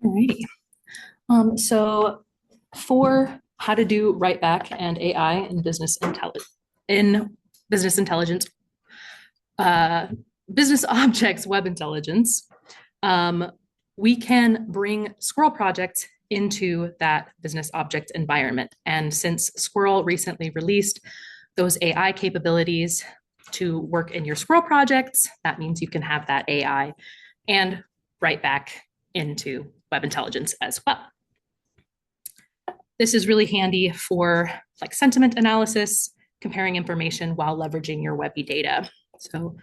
Alrighty. So for how to do write back and AI in business intelligence, uh, business objects web intelligence, um, we can bring Squirrel Project into that business object environment. And since Squirrel recently released those AI capabilities to work in your Squirrel projects, that means you can have that AI and write back into web intelligence as well. This is really handy for like sentiment analysis, comparing information while leveraging your webby data. So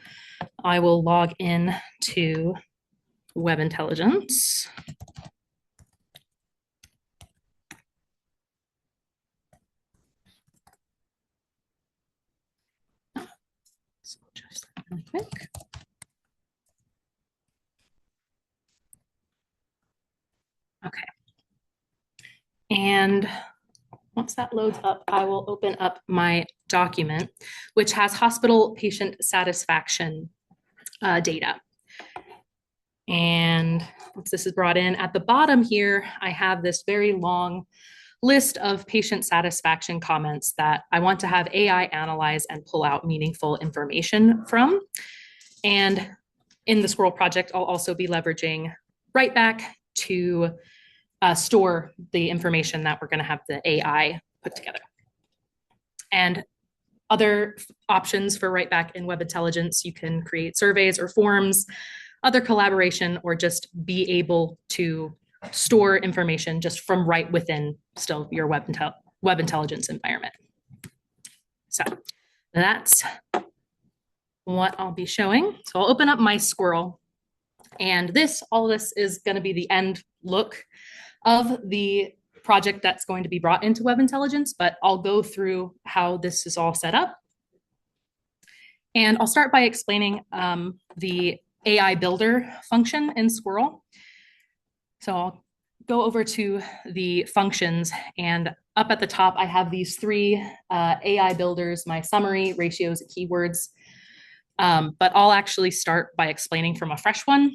I will log in to web intelligence. So just really quick. Okay. And once that loads up, I will open up my document, which has hospital patient satisfaction data. And once this is brought in, at the bottom here, I have this very long list of patient satisfaction comments that I want to have AI analyze and pull out meaningful information from. And in the Squirrel project, I'll also be leveraging WriteBack to store the information that we're going to have the AI put together. And other options for WriteBack in Web Intelligence, you can create surveys or forms, other collaboration, or just be able to store information just from right within still your Web Intelligence environment. So that's what I'll be showing. So I'll open up my Squirrel, and all this is going to be the end look of the project that's going to be brought into Web Intelligence, but I'll go through how this is all set up. And I'll start by explaining the AI builder function in Squirrel. So I'll go over to the functions, and up at the top, I have these three AI builders, my summary, ratios, keywords. But I'll actually start by explaining from a fresh one,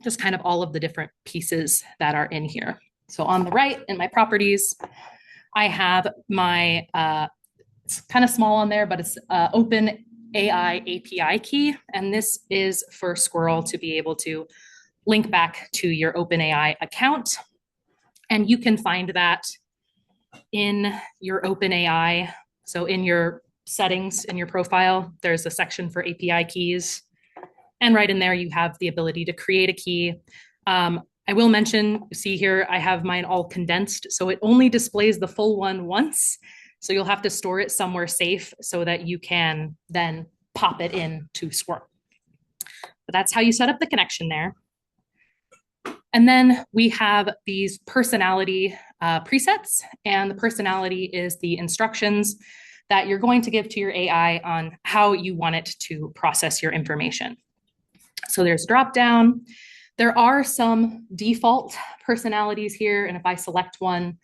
just kind of all of the different pieces that are in here. So on the right in my properties, I have my, it's kind of small on there, but it's OpenAI API key. And this is for Squirrel to be able to link back to your OpenAI account. And you can find that in your OpenAI. So in your settings in your profile, there's a section for API keys. And right in there, you have the ability to create a key. I will mention, see here, I have mine all condensed. So it only displays the full one once. So you'll have to store it somewhere safe so that you can then pop it in to Squirrel. But that's how you set up the connection there. And then we have these personality presets, and the personality is the instructions that you're going to give to your AI on how you want it to process your information. So there's drop down. There are some default personalities here, and if I select one,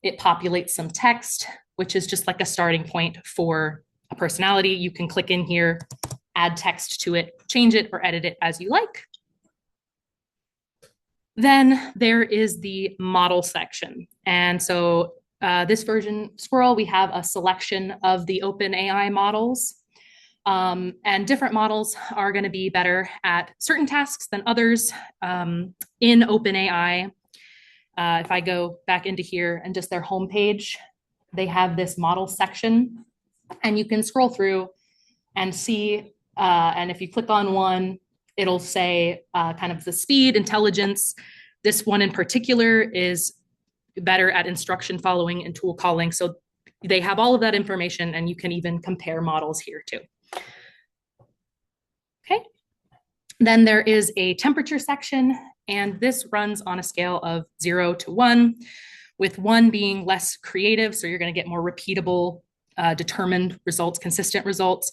it populates some text, which is just like a starting point for a personality. You can click in here, add text to it, change it or edit it as you like. Then there is the model section. And so this version, Squirrel, we have a selection of the OpenAI models. And different models are going to be better at certain tasks than others. In OpenAI, if I go back into here and just their homepage, they have this model section, and you can scroll through and see, and if you click on one, it'll say kind of the speed, intelligence. This one in particular is better at instruction following and tool calling. So they have all of that information, and you can even compare models here too. Okay. Then there is a temperature section, and this runs on a scale of 0 to 1, with 1 being less creative. So you're going to get more repeatable, determined results, consistent results.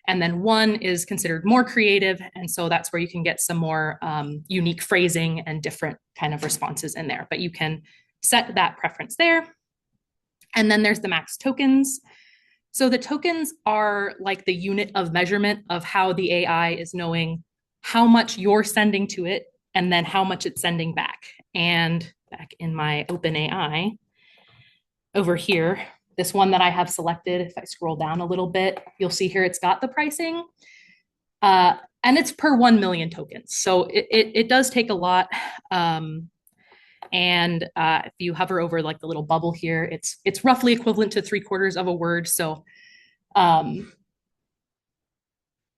And then 1 is considered more creative. And so that's where you can get some more unique phrasing and different kind of responses in there. But you can set that preference there. And then there's the max tokens. So the tokens are like the unit of measurement of how the AI is knowing how much you're sending to it and then how much it's sending back. And back in my OpenAI, over here, this one that I have selected, if I scroll down a little bit, you'll see here it's got the pricing. And it's per 1 million tokens. So it does take a lot. And if you hover over like the little bubble here, it's roughly equivalent to 3/4 of a word. So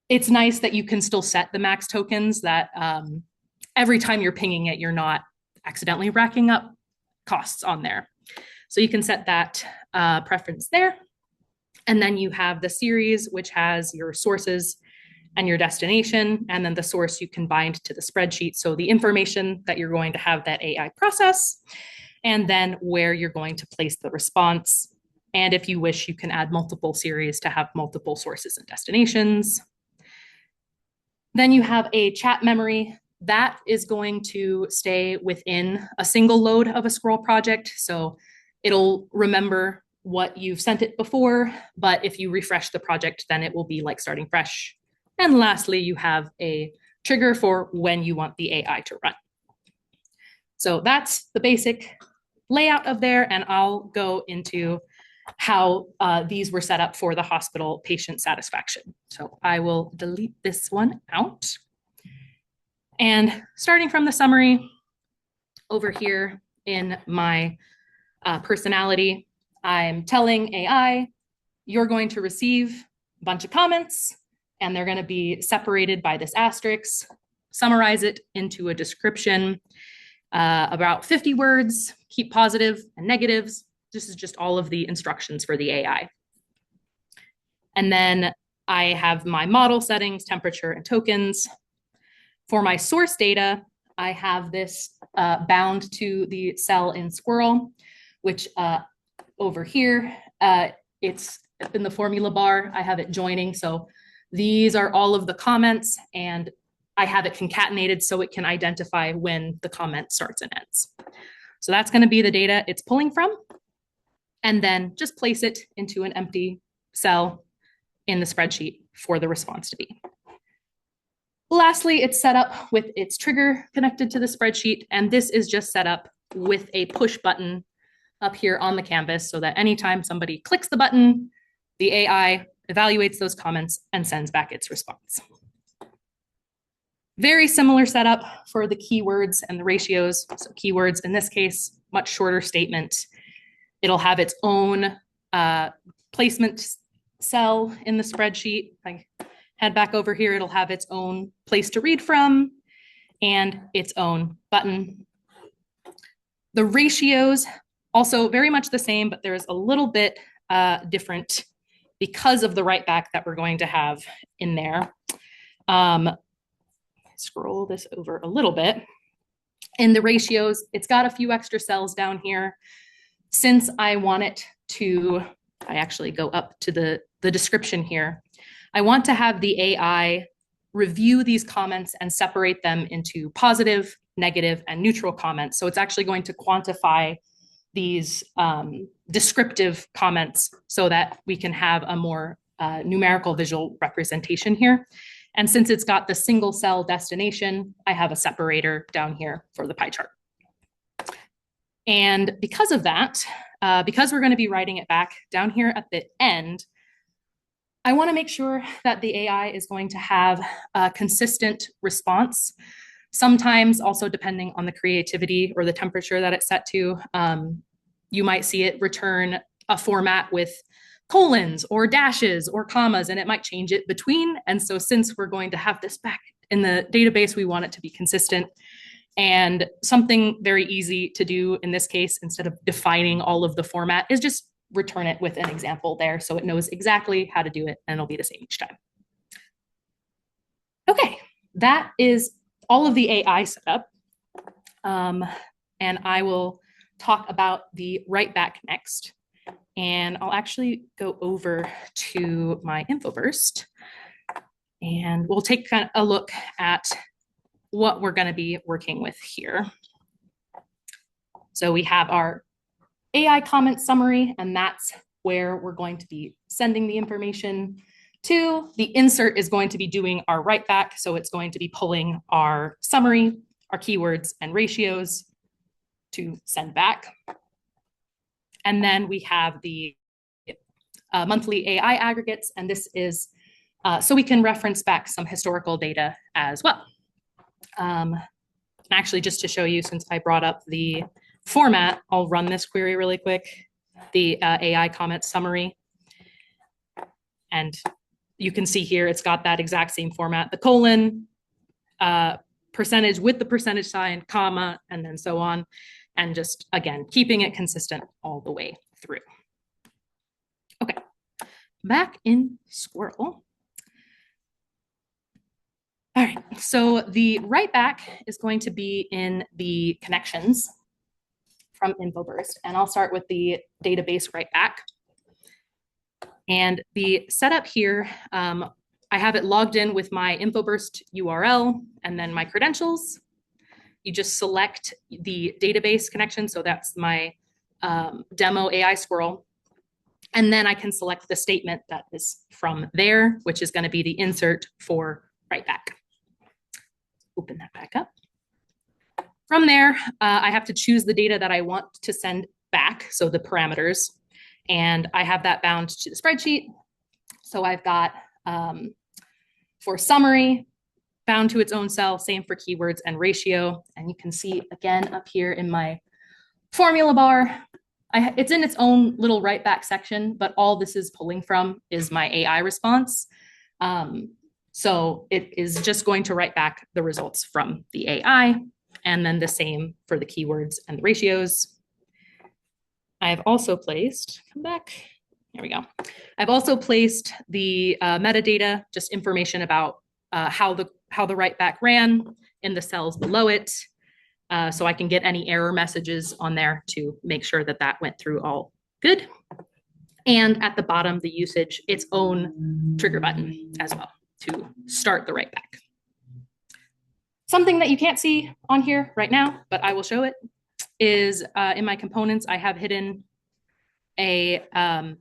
it's nice that you can still set the max tokens that every time you're pinging it, you're not accidentally racking up costs on there. So you can set that preference there. And then you have the series, which has your sources and your destination, and then the source you can bind to the spreadsheet. So the information that you're going to have that AI process, and then where you're going to place the response. And if you wish, you can add multiple series to have multiple sources and destinations. Then you have a chat memory that is going to stay within a single load of a Squirrel project. So it'll remember what you've sent it before, but if you refresh the project, then it will be like starting fresh. And lastly, you have a trigger for when you want the AI to run. So that's the basic layout of there, and I'll go into how these were set up for the hospital patient satisfaction. So I will delete this one out. And starting from the summary, over here in my personality, I'm telling AI, you're going to receive a bunch of comments, and they're going to be separated by this asterisk. Summarize it into a description, about 50 words, keep positive and negatives. This is just all of the instructions for the AI. And then I have my model settings, temperature, and tokens. For my source data, I have this bound to the cell in Squirrel, which over here, it's in the formula bar. I have it joining. So these are all of the comments, and I have it concatenated so it can identify when the comment starts and ends. So that's going to be the data it's pulling from. And then just place it into an empty cell in the spreadsheet for the response to be. Lastly, it's set up with its trigger connected to the spreadsheet, and this is just set up with a push button up here on the canvas so that anytime somebody clicks the button, the AI evaluates those comments and sends back its response. Very similar setup for the keywords and the ratios. So keywords, in this case, much shorter statement. It'll have its own placement cell in the spreadsheet. If I head back over here, it'll have its own place to read from and its own button. The ratios, also very much the same, but there's a little bit different because of the write back that we're going to have in there. Scroll this over a little bit. In the ratios, it's got a few extra cells down here. Since I want it to, I actually go up to the description here. I want to have the AI review these comments and separate them into positive, negative, and neutral comments. So it's actually going to quantify these descriptive comments so that we can have a more numerical visual representation here. And since it's got the single cell destination, I have a separator down here for the pie chart. And because of that, because we're going to be writing it back down here at the end, I want to make sure that the AI is going to have a consistent response. Sometimes also depending on the creativity or the temperature that it's set to, you might see it return a format with colons or dashes or commas, and it might change it between. And so since we're going to have this back in the database, we want it to be consistent. And something very easy to do in this case, instead of defining all of the format, is just return it with an example there so it knows exactly how to do it, and it'll be the same each time. Okay, that is all of the AI setup. And I will talk about the write back next. And I'll actually go over to my Infoburst, and we'll take a look at what we're going to be working with here. So we have our AI comment summary, and that's where we're going to be sending the information to. The insert is going to be doing our write back. So it's going to be pulling our summary, our keywords and ratios to send back. And then we have the monthly AI aggregates, and this is so we can reference back some historical data as well. Actually, just to show you, since I brought up the format, I'll run this query really quick, the AI comment summary. And you can see here, it's got that exact same format, the colon, percentage with the percentage sign, comma, and then so on. And just, again, keeping it consistent all the way through. Okay, back in Squirrel. All right, so the write back is going to be in the connections from Infoburst, and I'll start with the database write back. And the setup here, I have it logged in with my Infoburst URL and then my credentials. You just select the database connection, so that's my demo AI Squirrel. And then I can select the statement that is from there, which is going to be the insert for write back. Open that back up. From there, I have to choose the data that I want to send back, so the parameters, and I have that bound to the spreadsheet. So I've got for summary, bound to its own cell, same for keywords and ratio. And you can see again up here in my formula bar, it's in its own little write back section, but all this is pulling from is my AI response. So it is just going to write back the results from the AI, and then the same for the keywords and the ratios. I've also placed, come back, here we go. I've also placed the metadata, just information about how the write back ran in the cells below it. So I can get any error messages on there to make sure that that went through all good. And at the bottom, the usage, its own trigger button as well to start the write back. Something that you can't see on here right now, but I will show it, is in my components, I have hidden a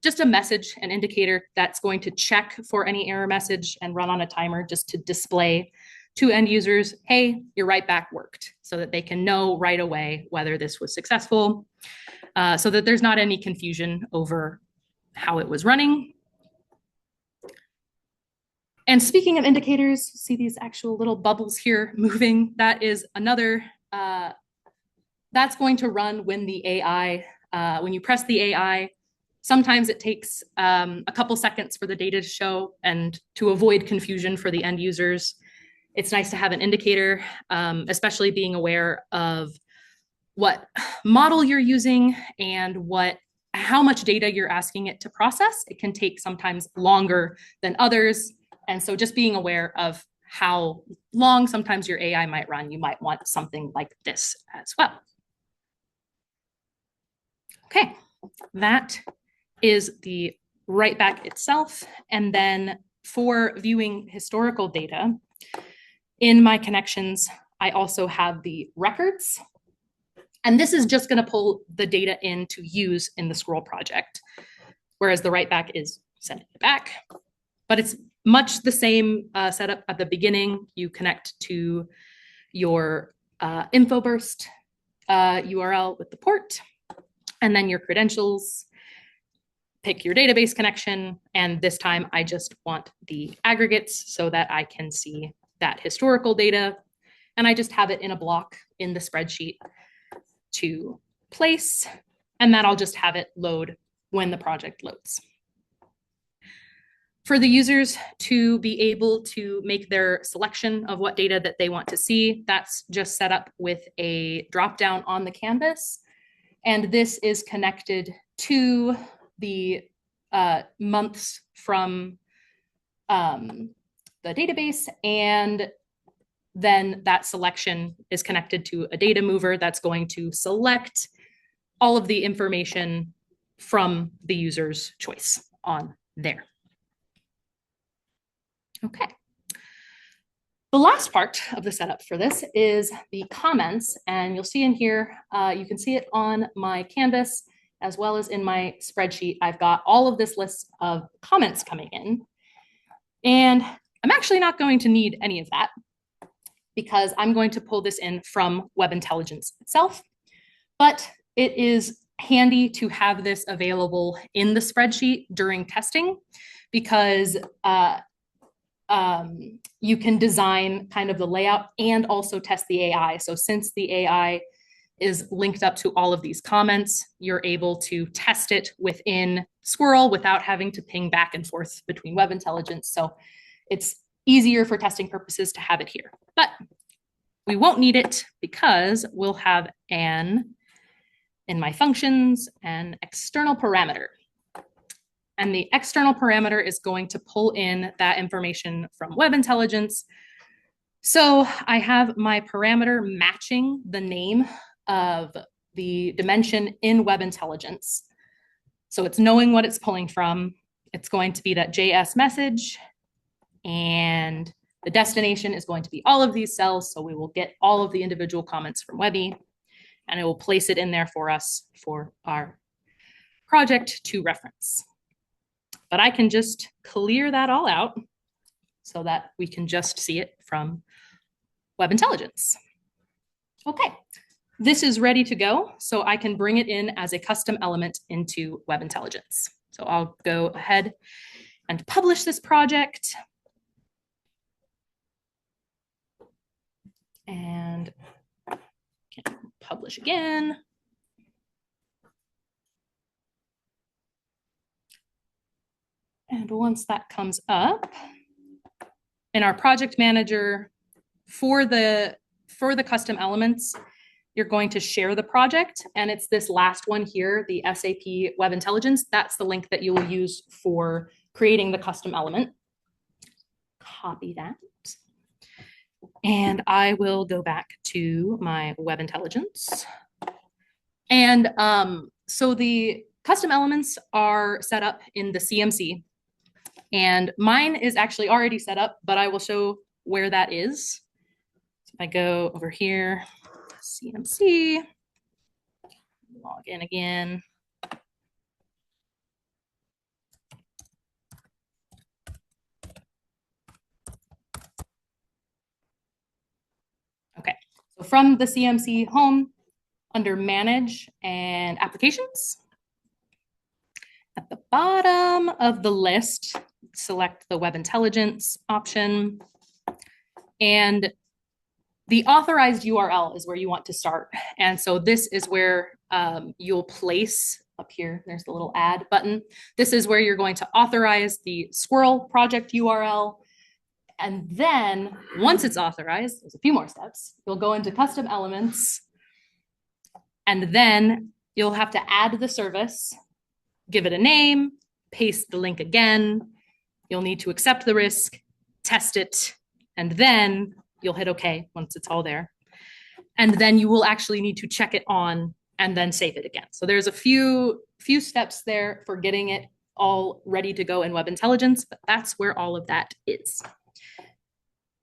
just a message, an indicator that's going to check for any error message and run on a timer just to display to end users, hey, your write back worked, so that they can know right away whether this was successful, so that there's not any confusion over how it was running. And speaking of indicators, see these actual little bubbles here moving, that is another, that's going to run when the AI, when you press the AI, sometimes it takes a couple seconds for the data to show, and to avoid confusion for the end users, it's nice to have an indicator, especially being aware of what model you're using and how much data you're asking it to process. It can take sometimes longer than others. And so just being aware of how long sometimes your AI might run, you might want something like this as well. Okay, that is the write back itself. And then for viewing historical data, in my connections, I also have the records. And this is just going to pull the data in to use in the Squirrel project, whereas the write back is sending it back. But it's much the same setup at the beginning. You connect to your Infoburst URL with the port, and then your credentials, pick your database connection, and this time I just want the aggregates so that I can see that historical data, and I just have it in a block in the spreadsheet to place, and then I'll just have it load when the project loads. For the users to be able to make their selection of what data that they want to see, that's just set up with a dropdown on the canvas. And this is connected to the months from the database. And then that selection is connected to a data mover that's going to select all of the information from the user's choice on there. Okay. The last part of the setup for this is the comments, and you'll see in here, you can see it on my canvas as well as in my spreadsheet. I've got all of this list of comments coming in, and I'm actually not going to need any of that. because I'm going to pull this in from Web Intelligence itself, but it is handy to have this available in the spreadsheet during testing because you can design kind of the layout and also test the AI. So since the AI is linked up to all of these comments, you're able to test it within Squirrel without having to ping back and forth between Web Intelligence. So it's easier for testing purposes to have it here. But we won't need it because we'll have in my functions, an external parameter. And the external parameter is going to pull in that information from Web Intelligence. So I have my parameter matching the name of the dimension in Web Intelligence. So it's knowing what it's pulling from. It's going to be that JS message, and the destination is going to be all of these cells. So we will get all of the individual comments from Webby, and it will place it in there for us for our project to reference. But I can just clear that all out so that we can just see it from Web Intelligence. Okay, this is ready to go, so I can bring it in as a custom element into Web Intelligence. So I'll go ahead and publish this project. And can publish again. And once that comes up, in our project manager, for the custom elements, you're going to share the project. And it's this last one here, the SAP Web Intelligence. That's the link that you will use for creating the custom element. Copy that. And I will go back to my Web Intelligence. And so the custom elements are set up in the CMC. And mine is actually already set up, but I will show where that is. So if I go over here, CMC, log in again. Okay, so from the CMC home, under Manage and Applications, at the bottom of the list, select the Web Intelligence option. And the authorized URL is where you want to start. And so this is where you'll place up here, there's the little add button. This is where you're going to authorize the Squirrel Project URL. And then once it's authorized, there's a few more steps. You'll go into custom elements, and then you'll have to add the service, give it a name, paste the link again. You'll need to accept the risk, test it, and then you'll hit OK once it's all there. And then you will actually need to check it on and then save it again. So there's a few steps there for getting it all ready to go in Web Intelligence, but that's where all of that is.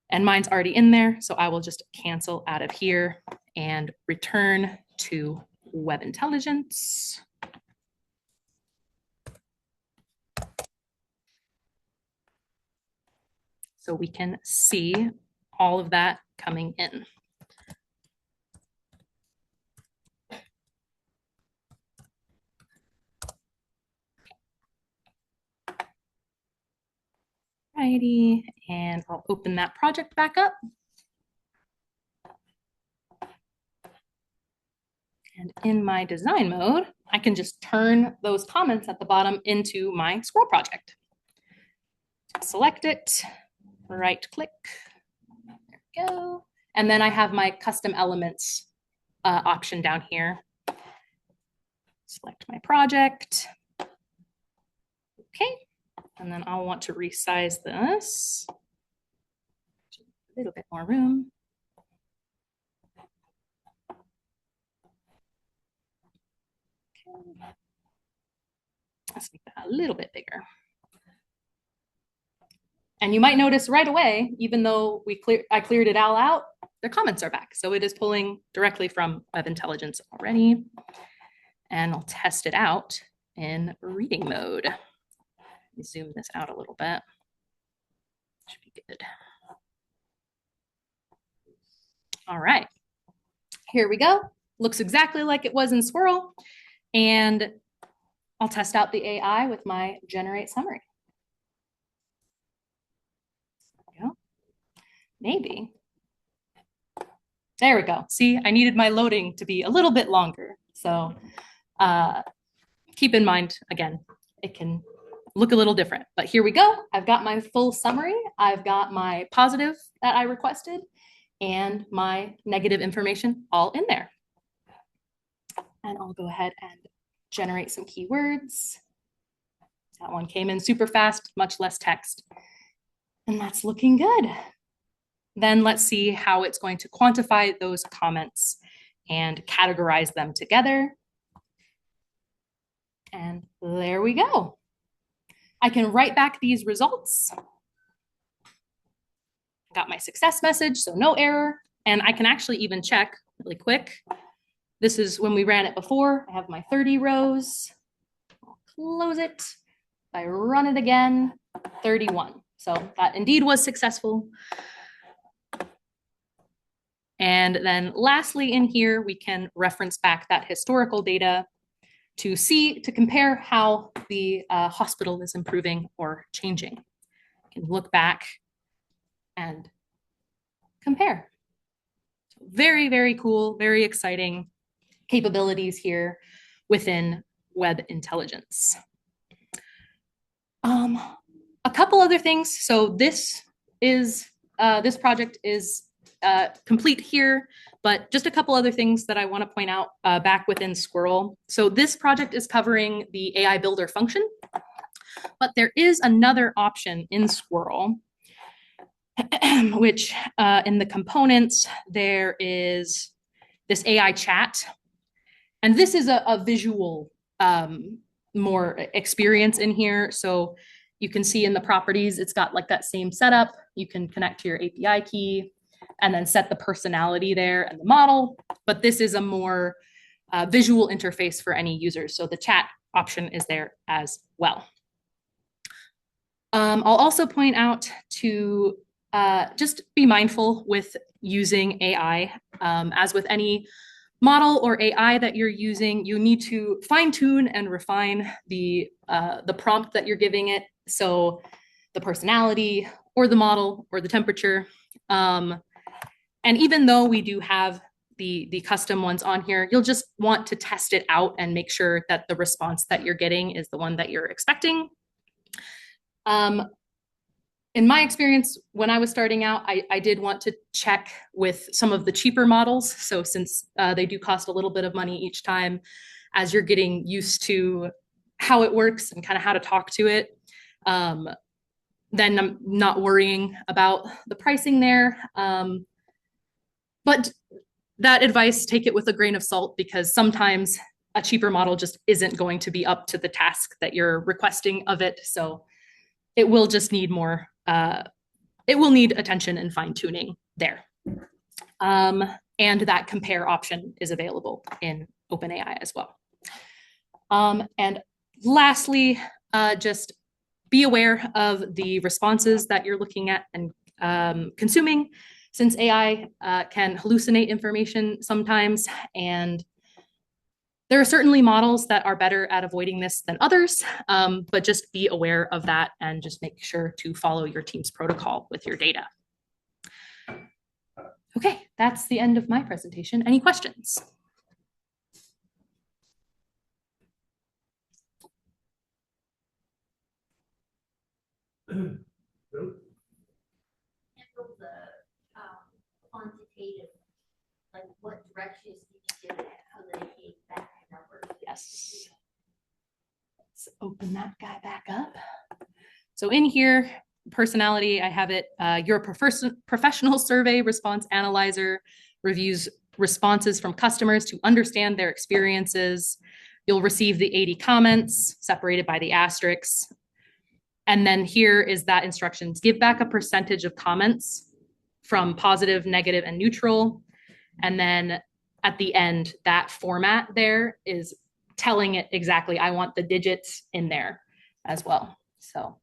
And mine's already in there, so I will just cancel out of here and return to Web Intelligence. So we can see all of that coming in. Alrighty, and I'll open that project back up. And in my design mode, I can just turn those comments at the bottom into my Squirrel project. Select it, right click, there we go. And then I have my custom elements option down here. Select my project. Okay, and then I'll want to resize this. A little bit more room. Okay. Let's make that a little bit bigger. And you might notice right away, even though I cleared it all out, the comments are back. So it is pulling directly from Web Intelligence already. And I'll test it out in reading mode. Let me zoom this out a little bit. Should be good. All right, here we go. Looks exactly like it was in Squirrel. And I'll test out the AI with my generate summary. There we go. Maybe. There we go. See, I needed my loading to be a little bit longer. So keep in mind, again, it can look a little different, but here we go. I've got my full summary. I've got my positive that I requested and my negative information all in there. And I'll go ahead and generate some keywords. That one came in super fast, much less text. And that's looking good. Then let's see how it's going to quantify those comments and categorize them together. And there we go. I can write back these results. Got my success message, so no error. And I can actually even check really quick. This is when we ran it before. I have my 30 rows. I'll close it. If I run it again, 31. So that indeed was successful. And then lastly in here, we can reference back that historical data to compare how the hospital is improving or changing. You can look back and compare. So very, very cool, very exciting capabilities here within Web Intelligence. A couple other things. So this project is complete here, but just a couple other things that I want to point out back within Squirrel. So this project is covering the AI Builder function, but there is another option in Squirrel, which in the components, there is this AI chat. And this is a visual more experience in here. So you can see in the properties, it's got like that same setup. You can connect to your API key and then set the personality there and the model. But this is a more visual interface for any users. So the chat option is there as well. I'll also point out to just be mindful with using AI. As with any model or AI that you're using, you need to fine tune and refine the prompt that you're giving it. So the personality or the model or the temperature. And even though we do have the custom ones on here, you'll just want to test it out and make sure that the response that you're getting is the one that you're expecting. In my experience, when I was starting out, I did want to check with some of the cheaper models. So since they do cost a little bit of money each time, as you're getting used to how it works and kind of how to talk to it, then I'm not worrying about the pricing there. But that advice, take it with a grain of salt, because sometimes a cheaper model just isn't going to be up to the task that you're requesting of it. So it will just need more, it will need attention and fine tuning there. And that compare option is available in OpenAI as well. And lastly, just be aware of the responses that you're looking at and consuming, since AI can hallucinate information sometimes, and there are certainly models that are better at avoiding this than others, but just be aware of that and just make sure to follow your team's protocol with your data. Okay, that's the end of my presentation. Any questions? Quantitative, like what directions did you give it so that it came back numbers? Yes. Let's open that guy back up. So in here, personality, I have it, your professional survey response analyzer reviews responses from customers to understand their experiences. You'll receive the 80 comments separated by the asterisks. And then here is that instructions. Give back a percentage of comments from positive, negative, and neutral. And then at the end, that format there is telling it exactly, I want the digits in there as well. So